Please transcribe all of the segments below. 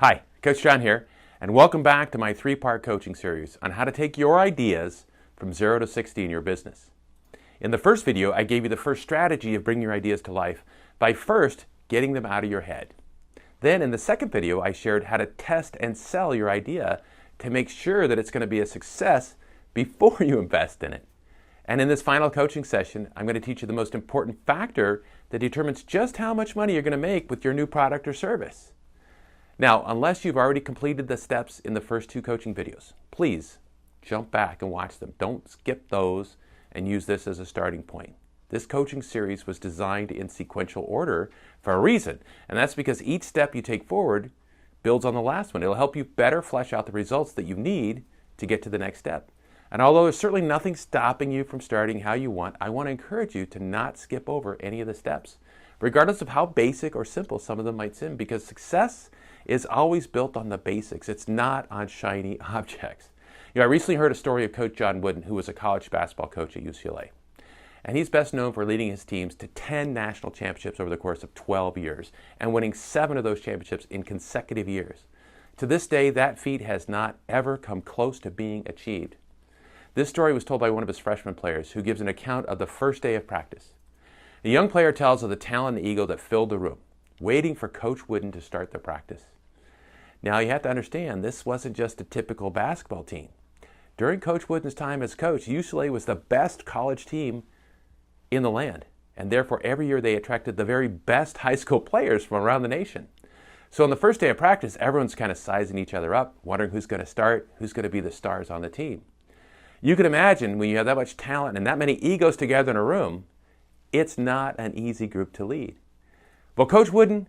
Hi, Coach John here, and welcome back to my three-part coaching series on how to take your ideas from 0 to 60 in your business. In the first video, I gave you the first strategy of bringing your ideas to life by first getting them out of your head. Then in the second video, I shared how to test and sell your idea to make sure that it's going to be a success before you invest in it. And in this final coaching session, I'm going to teach you the most important factor that determines just how much money you're going to make with your new product or service. Now, unless you've already completed the steps in the first two coaching videos, please jump back and watch them. Don't skip those and use this as a starting point. This coaching series was designed in sequential order for a reason, and that's because each step you take forward builds on the last one. It'll help you better flesh out the results that you need to get to the next step. And although there's certainly nothing stopping you from starting how you want, I want to encourage you to not skip over any of the steps, regardless of how basic or simple some of them might seem, because success is always built on the basics. It's not on shiny objects. I recently heard a story of Coach John Wooden, who was a college basketball coach at UCLA. And he's best known for leading his teams to 10 national championships over the course of 12 years and winning 7 of those championships in consecutive years. To this day, that feat has not ever come close to being achieved. This story was told by one of his freshman players, who gives an account of the first day of practice. The young player tells of the talent and ego that filled the room, waiting for Coach Wooden to start the practice. Now, you have to understand, this wasn't just a typical basketball team. During Coach Wooden's time as coach, UCLA was the best college team in the land, and therefore every year they attracted the very best high school players from around the nation. So on the first day of practice, everyone's kind of sizing each other up, wondering who's going to start, who's going to be the stars on the team. You can imagine when you have that much talent and that many egos together in a room, it's not an easy group to lead. Well, Coach Wooden,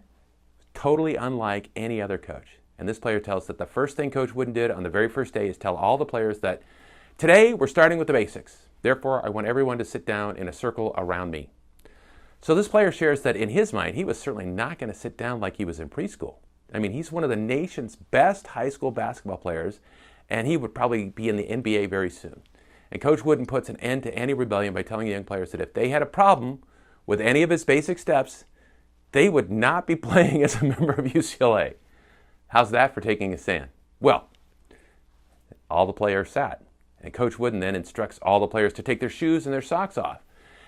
totally unlike any other coach. And this player tells that the first thing Coach Wooden did on the very first day is tell all the players that today we're starting with the basics. Therefore, I want everyone to sit down in a circle around me. So this player shares that in his mind, he was certainly not going to sit down like he was in preschool. I mean, he's one of the nation's best high school basketball players, and he would probably be in the NBA very soon. And Coach Wooden puts an end to any rebellion by telling the young players that if they had a problem with any of his basic steps, they would not be playing as a member of UCLA. How's that for taking a stand? Well, all the players sat. And Coach Wooden then instructs all the players to take their shoes and their socks off.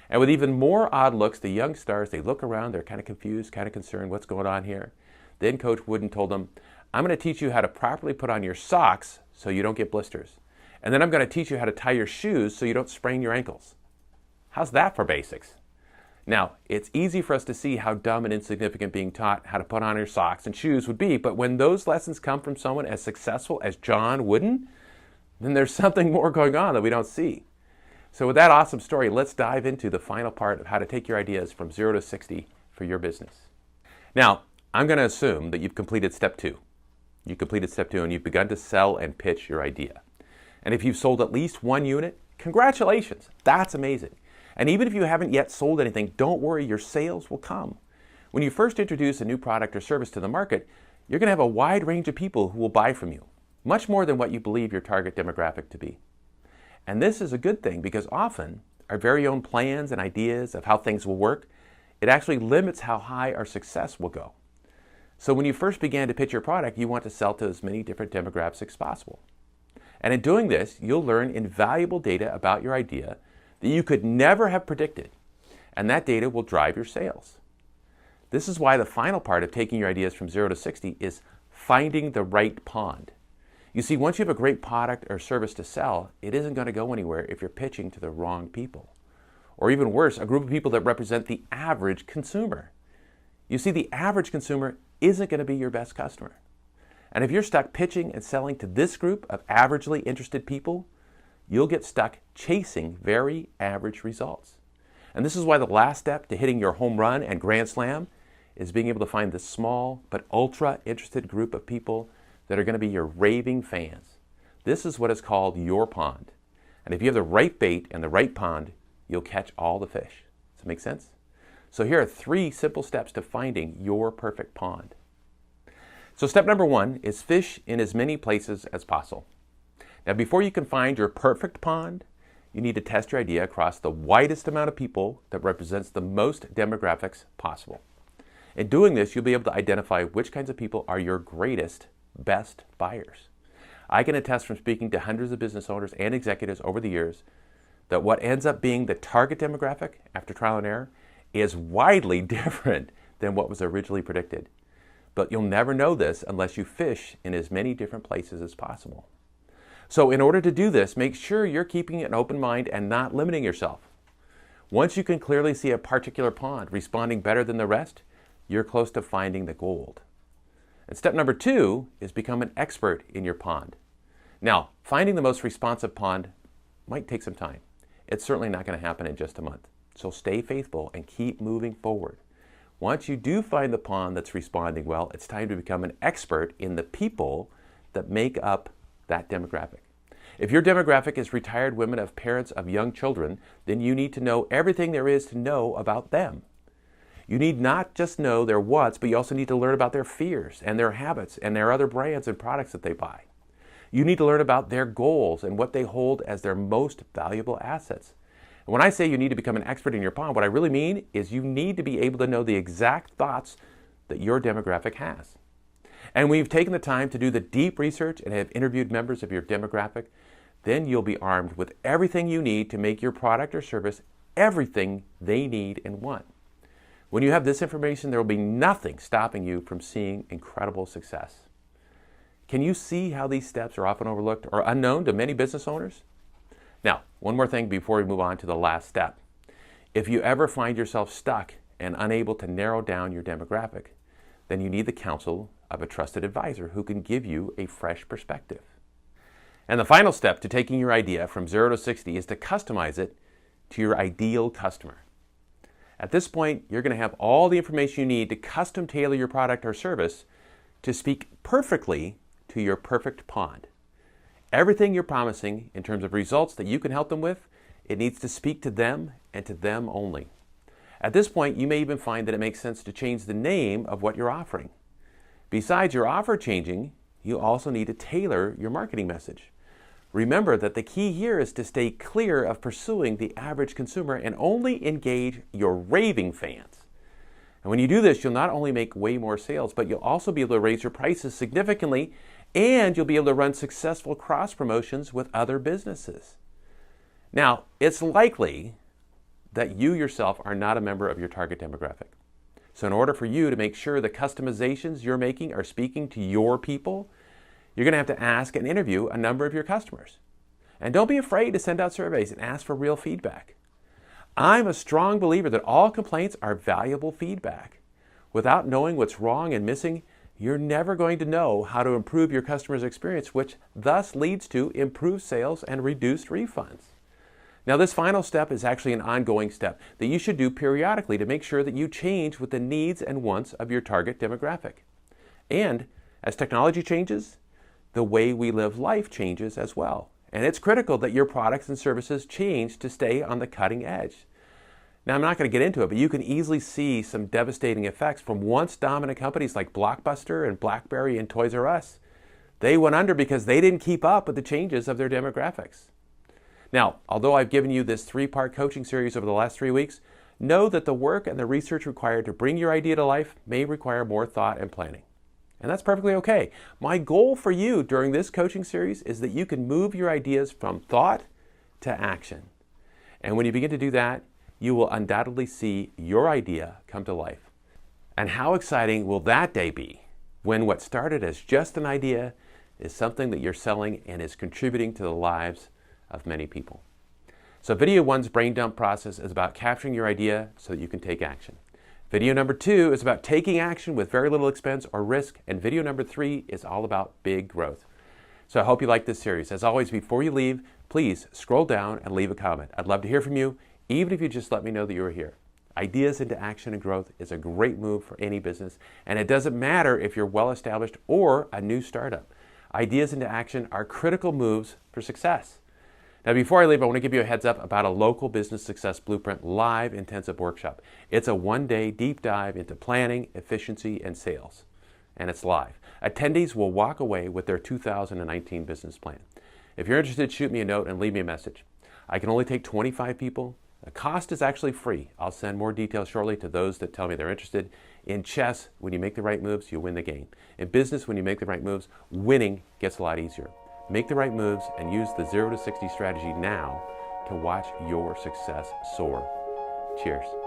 And with even more odd looks, the young stars, they look around, they're kind of confused, kind of concerned, what's going on here? Then Coach Wooden told them, I'm going to teach you how to properly put on your socks so you don't get blisters. And then I'm going to teach you how to tie your shoes so you don't sprain your ankles. How's that for basics? Now, it's easy for us to see how dumb and insignificant being taught how to put on your socks and shoes would be, but when those lessons come from someone as successful as John Wooden, then there's something more going on that we don't see. So with that awesome story, let's dive into the final part of how to take your ideas from 0 to 60 for your business. Now, I'm going to assume that you've completed step 2. You completed step 2 and you've begun to sell and pitch your idea. And if you've sold at least 1 unit, congratulations, that's amazing. And even if you haven't yet sold anything, don't worry, your sales will come. When you first introduce a new product or service to the market, you're going to have a wide range of people who will buy from you, much more than what you believe your target demographic to be. And this is a good thing because often our very own plans and ideas of how things will work, it actually limits how high our success will go. So when you first began to pitch your product, you want to sell to as many different demographics as possible. And in doing this, you'll learn invaluable data about your idea that you could never have predicted, and that data will drive your sales. This is why the final part of taking your ideas from 0 to 60 is finding the right pond. You see, once you have a great product or service to sell, it isn't going to go anywhere if you're pitching to the wrong people. Or even worse, a group of people that represent the average consumer. You see, the average consumer isn't going to be your best customer. And if you're stuck pitching and selling to this group of averagely interested people, you'll get stuck chasing very average results. And this is why the last step to hitting your home run and grand slam is being able to find this small but ultra interested group of people that are going to be your raving fans. This is what is called your pond. And if you have the right bait and the right pond, you'll catch all the fish. Does that make sense? So here are 3 simple steps to finding your perfect pond. So step number 1 is fish in as many places as possible. Now, before you can find your perfect pond, you need to test your idea across the widest amount of people that represents the most demographics possible. In doing this, you'll be able to identify which kinds of people are your greatest best buyers. I can attest from speaking to hundreds of business owners and executives over the years that what ends up being the target demographic after trial and error is widely different than what was originally predicted. But you'll never know this unless you fish in as many different places as possible. So in order to do this, make sure you're keeping an open mind and not limiting yourself. Once you can clearly see a particular pond responding better than the rest, you're close to finding the gold. And step number 2 is become an expert in your pond. Now, finding the most responsive pond might take some time. It's certainly not going to happen in just a month. So stay faithful and keep moving forward. Once you do find the pond that's responding well, it's time to become an expert in the people that make up that demographic. If your demographic is retired women of parents of young children, then you need to know everything there is to know about them. You need not just know their wants, but you also need to learn about their fears and their habits and their other brands and products that they buy. You need to learn about their goals and what they hold as their most valuable assets. And when I say you need to become an expert in your pond, what I really mean is you need to be able to know the exact thoughts that your demographic has. And when you've taken the time to do the deep research and have interviewed members of your demographic, then you'll be armed with everything you need to make your product or service everything they need and want. When you have this information, there will be nothing stopping you from seeing incredible success. Can you see how these steps are often overlooked or unknown to many business owners? Now, one more thing before we move on to the last step. If you ever find yourself stuck and unable to narrow down your demographic, then you need the counsel of a trusted advisor who can give you a fresh perspective. And the final step to taking your idea from 0 to 60 is to customize it to your ideal customer. At this point, you're going to have all the information you need to custom tailor your product or service to speak perfectly to your perfect pond. Everything you're promising in terms of results that you can help them with, it needs to speak to them and to them only. At this point, you may even find that it makes sense to change the name of what you're offering. Besides your offer changing, you also need to tailor your marketing message. Remember that the key here is to stay clear of pursuing the average consumer and only engage your raving fans. And when you do this, you'll not only make way more sales, but you'll also be able to raise your prices significantly, and you'll be able to run successful cross promotions with other businesses. Now, it's likely that you yourself are not a member of your target demographic. So in order for you to make sure the customizations you're making are speaking to your people, you're going to have to ask and interview a number of your customers. And don't be afraid to send out surveys and ask for real feedback. I'm a strong believer that all complaints are valuable feedback. Without knowing what's wrong and missing, you're never going to know how to improve your customer's experience, which thus leads to improved sales and reduced refunds. Now, this final step is actually an ongoing step that you should do periodically to make sure that you change with the needs and wants of your target demographic. And as technology changes, the way we live life changes as well. And it's critical that your products and services change to stay on the cutting edge. Now, I'm not going to get into it, but you can easily see some devastating effects from once dominant companies like Blockbuster and BlackBerry and Toys R Us. They went under because they didn't keep up with the changes of their demographics. Now, although I've given you this 3-part coaching series over the last 3 weeks, know that the work and the research required to bring your idea to life may require more thought and planning. And that's perfectly okay. My goal for you during this coaching series is that you can move your ideas from thought to action. And when you begin to do that, you will undoubtedly see your idea come to life. And how exciting will that day be when what started as just an idea is something that you're selling and is contributing to the lives of many people. So video 1's brain dump process is about capturing your idea so that you can take action. Video number 2 is about taking action with very little expense or risk, and video number 3 is all about big growth. So I hope you like this series. As always, before you leave, please scroll down and leave a comment. I'd love to hear from you, even if you just let me know that you were here. Ideas into action and growth is a great move for any business, and it doesn't matter if you're well established or a new startup. Ideas into action are critical moves for success. Now, before I leave, I want to give you a heads up about a local business success blueprint live intensive workshop. It's a 1-day deep dive into planning, efficiency, and sales. And it's live. Attendees will walk away with their 2019 business plan. If you're interested, shoot me a note and leave me a message. I can only take 25 people. The cost is actually free. I'll send more details shortly to those that tell me they're interested. In chess, when you make the right moves, you win the game. In business, when you make the right moves, winning gets a lot easier. Make the right moves and use the 0 to 60 strategy now to watch your success soar. Cheers.